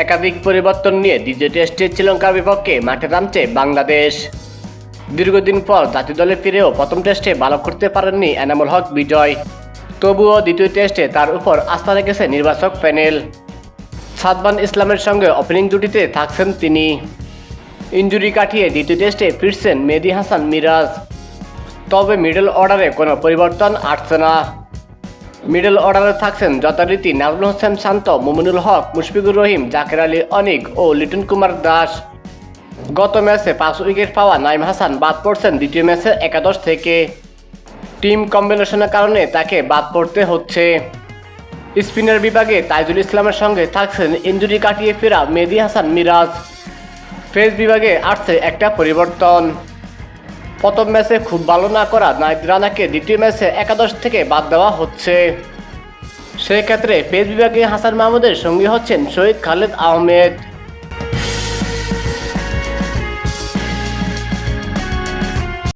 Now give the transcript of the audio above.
একাধিক পরিবর্তন নিয়ে দ্বিতীয় টেস্টে শ্রীলঙ্কার বিপক্ষে মাঠে নামছে বাংলাদেশ। দীর্ঘদিন পর জাতীয় দলে ফিরেও প্রথম টেস্টে ভালো করতে পারেননি এনামুল হক বিজয়। তবুও দ্বিতীয় টেস্টে তার উপর আস্থা রেখেছে নির্বাচক প্যানেল। সাদমান ইসলামের সঙ্গে ওপেনিং জুটিতে থাকছেন তিনি। ইনজুরি কাটিয়ে দ্বিতীয় টেস্টে ফিরছেন মেহেদী হাসান মিরাজ। তবে মিডল অর্ডারে কোনো পরিবর্তন আসছে না। মিডল অর্ডারে থাকছেন যথারীতি নাজমুল হোসেন শান্ত, মুমিনুল হক, মুশফিকুর রহিম, জাকের আলী অনিক ও লিটন কুমার দাস। গত ম্যাচে 5 উইকেট পাওয়া নাইম হাসান বাদ পড়ছেন দ্বিতীয় ম্যাচের একাদশ থেকে। টিম কম্বিনেশনের কারণে তাকে বাদ পড়তে হচ্ছে। স্পিনার বিভাগে তাইজুল ইসলামের সঙ্গে থাকছেন ইনজুরি কাটিয়ে ফেরা মেহেদী হাসান মিরাজ। পেস বিভাগে আসছে একটা পরিবর্তন। প্রথম ম্যাচে খুব ভালো না করা নাহিদ রানাকে দ্বিতীয় ম্যাচে একাদশ থেকে বাদ দেওয়া হচ্ছে। সেক্ষেত্রে পেস বিভাগে হাসান মাহমুদের সঙ্গী হচ্ছেন শহীদ খালেদ আহমেদ।